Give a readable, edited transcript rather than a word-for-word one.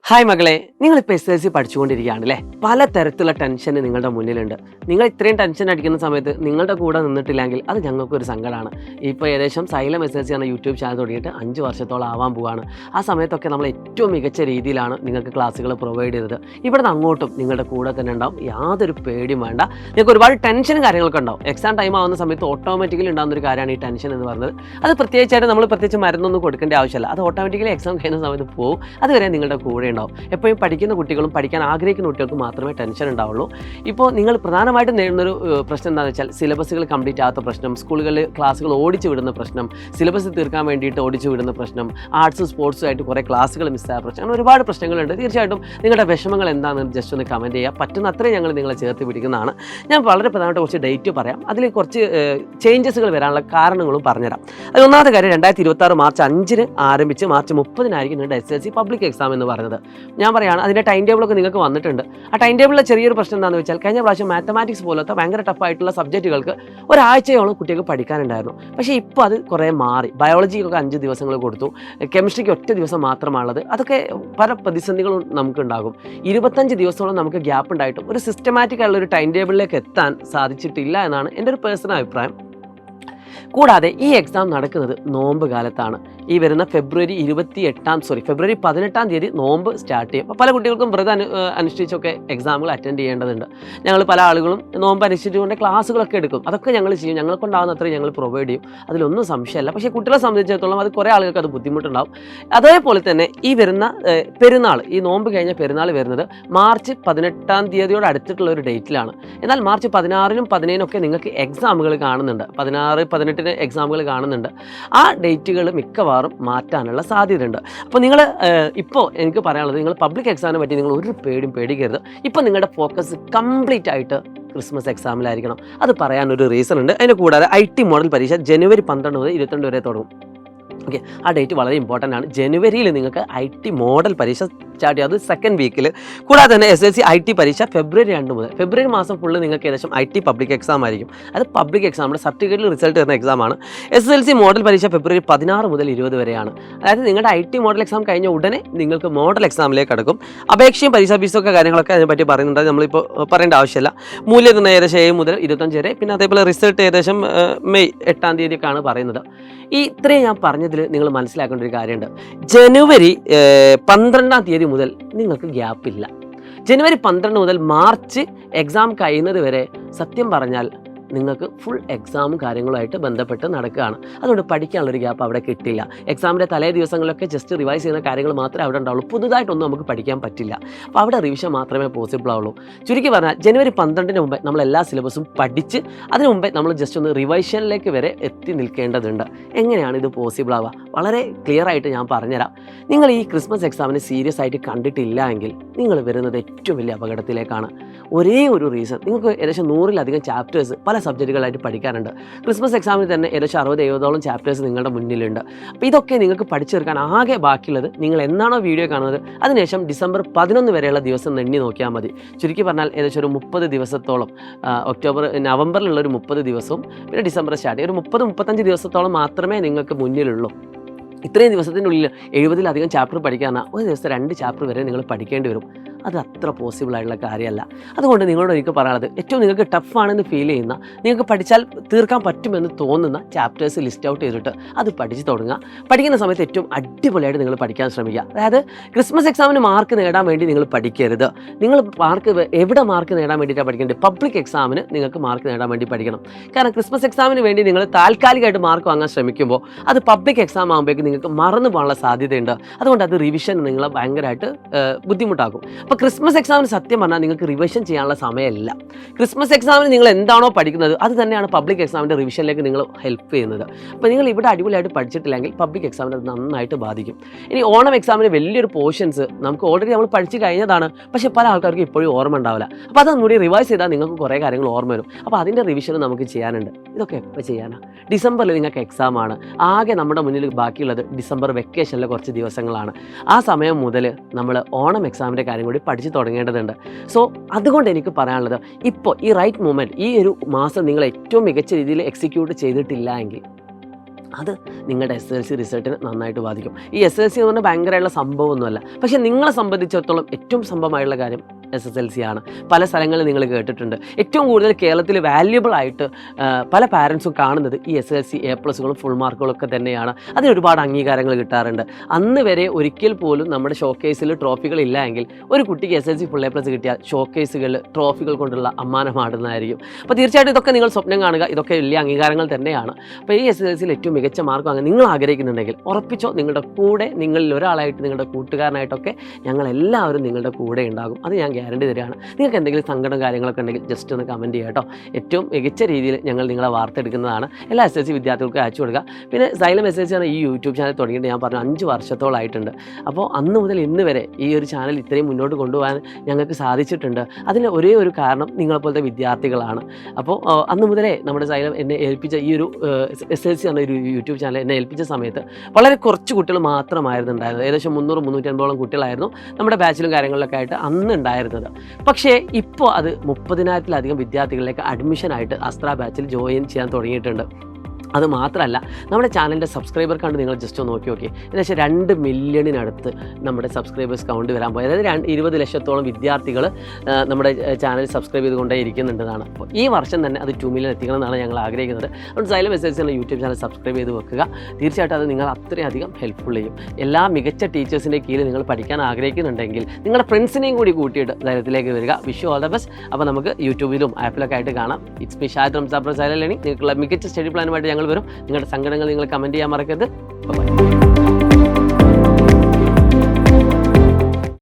Hi മകളെ, നിങ്ങളിപ്പോൾ SSLC പഠിച്ചുകൊണ്ടിരിക്കുകയാണല്ലേ. പല തരത്തിലുള്ള ടെൻഷൻ നിങ്ങളുടെ മുന്നിലുണ്ട്. നിങ്ങൾ ഇത്രയും ടെൻഷൻ അടിക്കുന്ന സമയത്ത് നിങ്ങളുടെ കൂടെ നിന്നിട്ടില്ലെങ്കിൽ അത് ഞങ്ങൾക്കൊരു സങ്കടമാണ്. ഇപ്പോൾ ഏകദേശം സൈലം SSLC എന്ന യൂട്യൂബ് ചാനൽ തുടങ്ങിയിട്ട് 5 വർഷത്തോളം ആവാൻ പോവുകയാണ്. ആ സമയത്തൊക്കെ നമ്മൾ ഏറ്റവും മികച്ച രീതിയിലാണ് നിങ്ങൾക്ക് ക്ലാസ്സുകൾ പ്രൊവൈഡ് ചെയ്തത്. ഇവിടെ നിന്ന് അങ്ങോട്ടും നിങ്ങളുടെ കൂടെ തന്നെ ഉണ്ടാവും. യാതൊരു പേടിയും വേണ്ട. നിങ്ങൾക്ക് ഒരുപാട് ടെൻഷനും കാര്യങ്ങളൊക്കെ ഉണ്ടാവും. എക്സാം ടൈം ആവുന്ന സമയത്ത് ഓട്ടോമാറ്റിക്കലി ഉണ്ടാകുന്ന ഒരു കാര്യമാണ് ഈ ടെൻഷൻ എന്ന് പറയുന്നത്. അത് പ്രത്യേകിച്ചായിട്ട് നമ്മൾ പ്രത്യേകിച്ച് മരുന്നൊന്നും കൊടുക്കേണ്ട ആവശ്യമില്ല. അത് ഓട്ടോമാറ്റിക്കലി എക്സാം കഴിയുന്ന സമയത്ത് പോകും. അതുവരെ നിങ്ങളുടെ കൂടെ ഉണ്ടാവും. എപ്പോഴും പഠിക്കുന്ന കുട്ടികളും പഠിക്കാൻ ആഗ്രഹിക്കുന്ന കുട്ടികൾക്ക് മാത്രമേ ടെൻഷൻ ഉണ്ടാവുള്ളൂ. ഇപ്പോൾ നിങ്ങൾ പ്രധാനമായിട്ടും നേരിടുന്നൊരു പ്രശ്നം എന്താണെന്ന് വെച്ചാൽ സിലബസുകൾ കംപ്ലീറ്റ് ആകാത്ത പ്രശ്നം, സ്കൂളുകളിൽ ക്ലാസ്സുകൾ ഓടിച്ചു വിടുന്ന പ്രശ്നം, സിലബസ് തീർക്കാൻ വേണ്ടിയിട്ട് ഓടിച്ചു വിടുന്ന പ്രശ്നം, ആർട്സ് സ്പോർട്സുമായിട്ട് കുറേ ക്ലാസ്സുകൾ മിസ്സായ പ്രശ്നം, അങ്ങനെ ഒരുപാട് പ്രശ്നങ്ങളുണ്ട്. തീർച്ചയായിട്ടും നിങ്ങളുടെ വിഷമങ്ങൾ എന്താണെന്ന് ജസ്റ്റ് ഒന്ന് കമൻറ്റ് ചെയ്യുക. പറ്റുന്ന അത്രയും ഞങ്ങൾ നിങ്ങളെ ചേർത്ത് പിടിക്കുന്നതാണ്. ഞാൻ വളരെ പ്രധാനമായിട്ട് കുറച്ച് ഡേറ്റ് പറയാം. അതിൽ കുറച്ച് ചേഞ്ചസുകൾ വരാനുള്ള കാരണങ്ങളും പറഞ്ഞുതരാം. അത് ഒന്നാമത്തെ കാര്യം, 2026 മാർച്ച് 5 ആരംഭിച്ച് മാർച്ച് 30 നിങ്ങളുടെ SSLC പബ്ലിക് എക്സാം എന്ന് പറയുന്നത്. ഞാൻ പറയുകയാണ്, അതിൻ്റെ ടൈം ടേബിളൊക്കെ നിങ്ങൾക്ക് വന്നിട്ടുണ്ട്. ആ ടൈം ടേബിളിലെ ചെറിയൊരു പ്രശ്നം എന്താണെന്ന് വെച്ചാൽ, കഴിഞ്ഞ പ്രാവശ്യം മാത്തമാറ്റിക്സ് പോലത്തെ ഭയങ്കര ടഫായിട്ടുള്ള സബ്ജക്റ്റുകൾക്ക് ഒരാഴ്ചയോളം കുട്ടികൾക്ക് പഠിക്കാനുണ്ടായിരുന്നു. പക്ഷേ ഇപ്പോൾ അത് കുറേ മാറി. ബയോളജിക്കൊക്കെ 5 ദിവസങ്ങൾ കൊടുത്തു, കെമിസ്ട്രിക്ക് ഒറ്റ ദിവസം മാത്രമാണുള്ളത്. അതൊക്കെ പല പ്രതിസന്ധികളും നമുക്കുണ്ടാകും. 25 ദിവസത്തോളം നമുക്ക് ഗ്യാപ്പ് ഉണ്ടായിട്ടും ഒരു സിസ്റ്റമാറ്റിക് ആയിട്ടുള്ള ഒരു ടൈം ടേബിളിലേക്ക് എത്താൻ സാധിച്ചിട്ടില്ല എന്നാണ് എൻ്റെ ഒരു പേഴ്സണൽ അഭിപ്രായം. കൂടാതെ ഈ എക്സാം നടക്കുന്നത് നോമ്പ് കാലത്താണ്. ഈ വരുന്ന ഫെബ്രുവരി 18 തീയതി നോമ്പ് സ്റ്റാർട്ട് ചെയ്യും. അപ്പോൾ പല കുട്ടികൾക്കും വ്രതം അനുഷ്ഠിച്ചൊക്കെ എക്സാമുകൾ അറ്റൻഡ് ചെയ്യേണ്ടതുണ്ട്. ഞങ്ങൾ പല ആളുകളും നോമ്പ് അനുഷ്ഠിച്ചുകൊണ്ട് ക്ലാസ്സുകളൊക്കെ എടുക്കും. അതൊക്കെ ഞങ്ങൾ ചെയ്യും. ഞങ്ങൾക്കുണ്ടാകുന്ന അത്രയും ഞങ്ങൾ പ്രൊവൈഡ് ചെയ്യും. അതിലൊന്നും സംശയമല്ല. പക്ഷേ കുട്ടികളെ സംബന്ധിച്ചിടത്തോളം അത് കുറേ ആളുകൾക്ക് അത് ബുദ്ധിമുട്ടുണ്ടാവും. അതേപോലെ തന്നെ ഈ വരുന്ന പെരുന്നാൾ, ഈ നോമ്പ് കഴിഞ്ഞ പെരുന്നാൾ വരുന്നത് മാർച്ച് 18 തീയതിയോട് അടുത്തിട്ടുള്ള ഒരു ഡേറ്റിലാണ്. എന്നാൽ മാർച്ച് 16-നും 17-നും ഒക്കെ നിങ്ങൾക്ക് എക്സാമുകൾ കാണുന്നുണ്ട്. 16-18 എക്സാമുകൾ കാണുന്നുണ്ട്. ആ ഡേറ്റുകൾ മിക്കവാറും മാറ്റാനുള്ള സാധ്യതയുണ്ട്. അപ്പോൾ നിങ്ങൾ ഇപ്പോൾ എനിക്ക് പറയാനുള്ളത്, നിങ്ങൾ പബ്ലിക് എക്സാമിനെ പറ്റി നിങ്ങൾ ഒരു പേടിക്കരുത്. ഇപ്പോൾ നിങ്ങളുടെ ഫോക്കസ് കംപ്ലീറ്റ് ആയിട്ട് ക്രിസ്മസ് എക്സാമിലായിരിക്കണം. അത് പറയാനൊരു റീസൺ ഉണ്ട്. അതിന് കൂടാതെ IT മോഡൽ പരീക്ഷ ജനുവരി 12 മുതൽ 22 വരെ തുടങ്ങും. ഓക്കെ, ആ ഡേറ്റ് വളരെ ഇമ്പോർട്ടൻ്റ് ആണ്. ജനുവരിയിൽ നിങ്ങൾക്ക് IT മോഡൽ പരീക്ഷ സ്റ്റാർട്ട് ചെയ്യും. അത് സെക്കൻഡ് വീക്കിൽ. കൂടാതെ തന്നെ SSLC IT പരീക്ഷ ഫെബ്രുവരി 2 മുതൽ. ഫെബ്രുവരി മാസം ഫുള്ള് നിങ്ങൾക്ക് ഏകദേശം IT പബ്ലിക് എക്സാം ആയിരിക്കും. അത് പബ്ലിക് എക്സാമിൻ്റെ സർട്ടിഫിക്കറ്റിൽ റിസൾട്ട് വരുന്ന എക്സാമാണ്. SSLC മോഡൽ പരീക്ഷ ഫെബ്രുവരി 16 മുതൽ 20 വരെയാണ്. അതായത് നിങ്ങളുടെ IT മോഡൽ എക്സാം കഴിഞ്ഞ ഉടനെ നിങ്ങൾക്ക് മോഡൽ എക്സാമിലേക്ക് കടക്കും. അപേക്ഷയും പരീക്ഷാ ഫീസൊക്കെ കാര്യങ്ങളൊക്കെ അതിനെപ്പറ്റി പറയുന്നുണ്ട്. നമ്മളിപ്പോൾ പറയേണ്ട ആവശ്യമില്ല. മൂല്യനിർണ്ണയം ഏകദേശം 7 മുതൽ 25 വരെ. പിന്നെ അതേപോലെ റിസൾട്ട് ഏകദേശം മെയ് 8 തീയതിയൊക്കെയാണ് പറയുന്നത്. ഈ ഇത്രയും ഞാൻ പറഞ്ഞതിൽ നിങ്ങൾ മനസ്സിലാക്കേണ്ട ഒരു കാര്യമുണ്ട്. ജനുവരി 12 തീയതി മുതൽ നിങ്ങൾക്ക് ഗ്യാപ്പില്ല. ജനുവരി 12 മുതൽ മാർച്ച് എക്സാം കഴിയുന്നത് വരെ സത്യം പറഞ്ഞാൽ നിങ്ങൾക്ക് ഫുൾ എക്സാമും കാര്യങ്ങളുമായിട്ട് ബന്ധപ്പെട്ട് നടക്കുകയാണ്. അതുകൊണ്ട് പഠിക്കാനുള്ളൊരു ഗ്യാപ്പ് അവിടെ കിട്ടില്ല. എക്സാമിൻ്റെ തലേ ദിവസങ്ങളിലൊക്കെ ജസ്റ്റ് റിവൈസ് ചെയ്യുന്ന കാര്യങ്ങൾ മാത്രമേ അവിടെ ഉണ്ടാവുള്ളൂ. പുതുതായിട്ടൊന്നും നമുക്ക് പഠിക്കാൻ പറ്റില്ല. അപ്പോൾ അവിടെ റിവിഷൻ മാത്രമേ പോസിബിൾ ആവുള്ളൂ. ചുരുക്കി പറഞ്ഞാൽ ജനുവരി 12 മുമ്പേ നമ്മൾ എല്ലാ സിലബസും പഠിച്ച് അതിന് മുമ്പേ നമ്മൾ ജസ്റ്റ് ഒന്ന് റിവൈഷനിലേക്ക് വരെ എത്തി നിൽക്കേണ്ടതുണ്ട്. എങ്ങനെയാണ് ഇത് പോസിബിൾ ആവുക? വളരെ ക്ലിയർ ആയിട്ട് ഞാൻ പറഞ്ഞുതരാം. നിങ്ങൾ ഈ ക്രിസ്മസ് എക്സാമിന് സീരിയസ് ആയിട്ട് കണ്ടിട്ടില്ല എങ്കിൽ നിങ്ങൾ വരുന്നത് ഏറ്റവും വലിയ അപകടത്തിലേക്കാണ്. ഒരേ ഒരു റീസൺ, നിങ്ങൾക്ക് ഏകദേശം 100-ലധികം ചാപ്റ്റേഴ്സ് പല സബ്ജക്റ്റുകളായിട്ട് പഠിക്കാനുണ്ട്. ക്രിസ്മസ് എക്സാമിന് തന്നെ ഏകദേശം 60-70ഓളം ചാപ്റ്റേഴ്സ് നിങ്ങളുടെ മുന്നിലുണ്ട്. അപ്പോൾ ഇതൊക്കെ നിങ്ങൾക്ക് പഠിച്ചെടുക്കാൻ ആകെ ബാക്കിയുള്ളത്, നിങ്ങൾ എന്നാണോ വീഡിയോ കാണുന്നത് അതിനുശേഷം ഡിസംബർ 11 വരെയുള്ള ദിവസം എണ്ണി നോക്കിയാൽ മതി. ചുരുക്കി പറഞ്ഞാൽ ഏകദേശം ഒരു 30 ദിവസത്തോളം, നവംബറിലുള്ളൊരു 30 ദിവസവും പിന്നെ ഡിസംബർ സ്റ്റാർട്ട് ചെയ്യും, ഒരു 30-35 ദിവസത്തോളം മാത്രമേ നിങ്ങൾക്ക് മുന്നിലുള്ളൂ. ഇത്രയും ദിവസത്തിനുള്ളിൽ 70-ലധികം ചാപ്റ്റർ പഠിക്കാനാണ് ഒരു ദിവസം 2 ചാപ്റ്റർ വരെ നിങ്ങൾ പഠിക്കേണ്ടി വരും. അത് അത്ര പോസിബിൾ ആയിട്ടുള്ള കാര്യമല്ല. അതുകൊണ്ട് നിങ്ങളോട് എനിക്ക് പറയാനുള്ളത്, ഏറ്റവും നിങ്ങൾക്ക് ടഫാണെന്ന് ഫീൽ ചെയ്യുന്ന, നിങ്ങൾക്ക് പഠിച്ചാൽ തീർക്കാൻ പറ്റുമെന്ന് തോന്നുന്ന ചാപ്റ്റേഴ്സ് ലിസ്റ്റ് ഔട്ട് ചെയ്തിട്ട് അത് പഠിച്ച് തുടങ്ങുക. പഠിക്കുന്ന സമയത്ത് ഏറ്റവും അടിപൊളിയായിട്ട് നിങ്ങൾ പഠിക്കാൻ ശ്രമിക്കുക. അതായത് ക്രിസ്മസ് എക്സാമിന് മാർക്ക് നേടാൻ വേണ്ടി നിങ്ങൾ പഠിക്കരുത്. നിങ്ങൾ എവിടെ മാർക്ക് നേടാൻ വേണ്ടിയിട്ടാണ് പഠിക്കേണ്ടത്? പബ്ലിക് എക്സാമിന് നിങ്ങൾക്ക് മാർക്ക് നേടാൻ വേണ്ടി പഠിക്കണം. കാരണം ക്രിസ്മസ് എക്സാമിന് വേണ്ടി നിങ്ങൾ താൽക്കാലികമായിട്ട് മാർക്ക് വാങ്ങാൻ ശ്രമിക്കുമ്പോൾ അത് പബ്ലിക് എക്സാം ആകുമ്പോഴേക്കും നിങ്ങൾക്ക് മറന്നു പോകാനുള്ള സാധ്യതയുണ്ട്. അതുകൊണ്ട് അത് റിവിഷൻ നിങ്ങളെ ഭയങ്കരമായിട്ട് ബുദ്ധിമുട്ടാക്കും. അപ്പോൾ ക്രിസ്മസ് എക്സാമിന് സത്യം പറഞ്ഞാൽ നിങ്ങൾക്ക് റിവിഷൻ ചെയ്യാനുള്ള സമയമില്ല. ക്രിസ്മസ് എക്സാമിന് നിങ്ങൾ എന്താണോ പഠിക്കുന്നത് അത് തന്നെയാണ് പബ്ലിക് എക്സാമിൻ്റെ റിവിഷനിലേക്ക് നിങ്ങൾ ഹെൽപ്പ് ചെയ്യുന്നത്. അപ്പോൾ നിങ്ങൾ ഇവിടെ അടിപൊളിയായിട്ട് പഠിച്ചിട്ടില്ലെങ്കിൽ പബ്ലിക് എക്സാമിന് അത് നന്നായിട്ട് ബാധിക്കും. ഇനി ഓണം എക്സാമിന് വലിയൊരു പോർഷൻസ് നമുക്ക് ഓൾറെഡി നമ്മൾ പഠിച്ചു കഴിഞ്ഞതാണ്, പക്ഷേ പല ആൾക്കാർക്ക് ഇപ്പോഴും ഓർമ്മ ഉണ്ടാവില്ല. അപ്പോൾ അതൊന്നുകൂടി റിവൈസ് ചെയ്താൽ നിങ്ങൾക്ക് കുറേ കാര്യങ്ങൾ ഓർമ്മ വരും. അപ്പോൾ അതിൻ്റെ റിവിഷനും നമുക്ക് ചെയ്യാനുണ്ട്. ഇതൊക്കെ എപ്പോൾ ചെയ്യാനാണ്? ഡിസംബറിൽ നിങ്ങൾക്ക് എക്സാമാണ്. ആകെ നമ്മുടെ മുന്നിൽ ബാക്കിയുള്ളത് ഡിസംബർ വെക്കേഷനിലെ കുറച്ച് ദിവസങ്ങളാണ്. ആ സമയം മുതൽ നമ്മൾ ഓണം എക്സാമിൻ്റെ കാര്യം കൂടി പഠിച്ച് തുടങ്ങേണ്ടതുണ്ട്. സോ അതുകൊണ്ട് എനിക്ക് പറയാനുള്ളത്, ഇപ്പോൾ ഈ റൈറ്റ് മൂമെൻറ്റ്, ഈ ഒരു മാസം നിങ്ങൾ ഏറ്റവും മികച്ച രീതിയിൽ എക്സിക്യൂട്ട് ചെയ്തിട്ടില്ല എങ്കിൽ അത് നിങ്ങളുടെ SSLC റിസൾട്ടിനെ നന്നായിട്ട് ബാധിക്കും. ഈ SSLC എന്ന് പറഞ്ഞാൽ ഭയങ്കരമായിട്ടുള്ള സംഭവമൊന്നുമല്ല. പക്ഷേ നിങ്ങളെ സംബന്ധിച്ചിടത്തോളം ഏറ്റവും സംഭവമായുള്ള കാര്യം SSLC ആണ്. പല സ്ഥലങ്ങളിൽ നിങ്ങൾ കേട്ടിട്ടുണ്ട്. ഏറ്റവും കൂടുതൽ കേരളത്തിൽ വാല്യുബിൾ ആയിട്ട് പല പാരൻസും കാണുന്നത് ഈ SSLC A+കളും ഫുൾ മാർക്കുകളൊക്കെ തന്നെയാണ്. അതിന് ഒരുപാട് അംഗീകാരങ്ങൾ കിട്ടാറുണ്ട്. അന്ന് വരെ ഒരിക്കൽ പോലും നമ്മുടെ ഷോക്കേസിൽ ട്രോഫികൾ ഇല്ല എങ്കിൽ ഒരു കുട്ടിക്ക് SSLC ഫുൾ A+ കിട്ടിയാൽ ഷോക്കേസുകളിൽ ട്രോഫികൾ കൊണ്ടുള്ള അമ്മാനമാടുന്നതായിരിക്കും. അപ്പോൾ തീർച്ചയായിട്ടും ഇതൊക്കെ നിങ്ങൾ സ്വപ്നം കാണുക. ഇതൊക്കെ വലിയ അംഗീകാരങ്ങൾ തന്നെയാണ്. അപ്പോൾ ഈ SSLCയിൽ ഏറ്റവും മികച്ച മാർക്ക് വാങ്ങാൻ നിങ്ങൾ ആഗ്രഹിക്കുന്നുണ്ടെങ്കിൽ ഉറപ്പിച്ചോ, നിങ്ങളുടെ കൂടെ നിങ്ങളിൽ ഒരാളായിട്ട് നിങ്ങളുടെ കൂട്ടുകാരനായിട്ടൊക്കെ ഞങ്ങളെല്ലാവരും നിങ്ങളുടെ കൂടെ ഉണ്ടാകും. അത് ഞാൻ ഗ്യാരണ്ടി തരികയാണ്. നിങ്ങൾക്ക് എന്തെങ്കിലും സങ്കടം കാര്യങ്ങളൊക്കെ ഉണ്ടെങ്കിൽ ജസ്റ്റ് ഒന്ന് കമൻറ്റ് ചെയ്യുക കേട്ടോ. ഏറ്റവും മികച്ച രീതിയിൽ ഞങ്ങൾ നിങ്ങളെ വാർത്തെടുക്കുന്നതാണ്. എല്ലാ SSLC വിദ്യാർത്ഥികൾക്കും അയച്ചു കൊടുക്കുക. പിന്നെ സൈലം SSLC ആണ് ഈ യൂട്യൂബ് ചാനൽ തുടങ്ങിയിട്ട് ഞാൻ പറഞ്ഞു 5 വർഷത്തോളമായിട്ടുണ്ട്. അപ്പോൾ അന്ന് മുതൽ ഇന്ന് വരെ ഈ ഒരു ചാനൽ ഇത്രയും മുന്നോട്ട് കൊണ്ടുപോകാൻ ഞങ്ങൾക്ക് സാധിച്ചിട്ടുണ്ട്. അതിന് ഒരേ ഒരു കാരണം നിങ്ങളെപ്പോലത്തെ വിദ്യാർത്ഥികളാണ്. അപ്പോൾ അന്ന് മുതലേ നമ്മുടെ സൈലം എന്നെ ഏൽപ്പിച്ച ഈ ഒരു SSLC എന്ന ഒരു യൂട്യൂബ് ചാനൽ എന്നെ ഏൽപ്പിച്ച സമയത്ത് വളരെ കുറച്ച് കുട്ടികൾ മാത്രമായിരുന്നു ഉണ്ടായിരുന്നത്. ഏകദേശം 300-350 കുട്ടികളായിരുന്നു നമ്മുടെ ബാച്ചിലും കാര്യങ്ങളിലൊക്കെ ആയിട്ട് അന്ന് ഉണ്ടായിരുന്നത്. പക്ഷേ ഇപ്പോൾ അത് 30,000-ലധികം വിദ്യാർത്ഥികളിലേക്ക് അഡ്മിഷനായിട്ട് അസ്ത്ര ബാച്ചിൽ ജോയിൻ ചെയ്യാൻ തുടങ്ങിയിട്ടുണ്ട്. അത് മാത്രമല്ല, നമ്മുടെ ചാനലിൻ്റെ സബ്സ്ക്രൈബർ കൗണ്ട് നിങ്ങൾ ജസ്റ്റ് ഒന്ന് നോക്കി ഏകദേശം 2 മില്യണിനടുത്ത് നമ്മുടെ സബ്സ്ക്രൈബേഴ്സ് കൗണ്ട് വരാൻ പോയി. അതായത് 20 ലക്ഷത്തോളം വിദ്യാർത്ഥികൾ നമ്മുടെ ചാനൽ സബ്സ്ക്രൈബ് ചെയ്തുകൊണ്ടേ ഇരിക്കുന്നുണ്ടെന്നാണ്. അപ്പോൾ ഈ വർഷം തന്നെ അത് 2 മില്യൺ എത്തിക്കണം എന്നാണ് ഞങ്ങൾ ആഗ്രഹിക്കുന്നത്. അതുകൊണ്ട് സൈലം SSLC എന്ന യൂട്യൂബ് ചാനൽ സബ്സ്ക്രൈബ് ചെയ്ത് വെക്കുക. തീർച്ചയായിട്ടും അത് നിങ്ങൾ അത്രയധികം ഹെൽപ്ഫുൾ ചെയ്യും. എല്ലാ മികച്ച ടീച്ചേഴ്സിൻ്റെ കീഴിൽ നിങ്ങൾ പഠിക്കാൻ ആഗ്രഹിക്കുന്നുണ്ടെങ്കിൽ നിങ്ങളുടെ ഫ്രണ്ട്സിനെയും കൂടി കൂട്ടിയിട്ട് സൈലത്തിലേക്ക് വരിക. Wish you all the best. അപ്പോൾ നമുക്ക് യൂട്യൂബിലും ആപ്പിലൊക്കെ ആയിട്ട് കാണാം. It's me Shahid Ramzan from xylem learning. നിങ്ങൾക്കുള്ള മികച്ച സ്റ്റഡി പ്ലാനുമായിട്ട് ഞങ്ങൾ വരും. നിങ്ങളുടെ സങ്കടങ്ങൾ നിങ്ങൾ കമൻറ്റ് ചെയ്യാൻ മറക്കരുത്. ബൈ.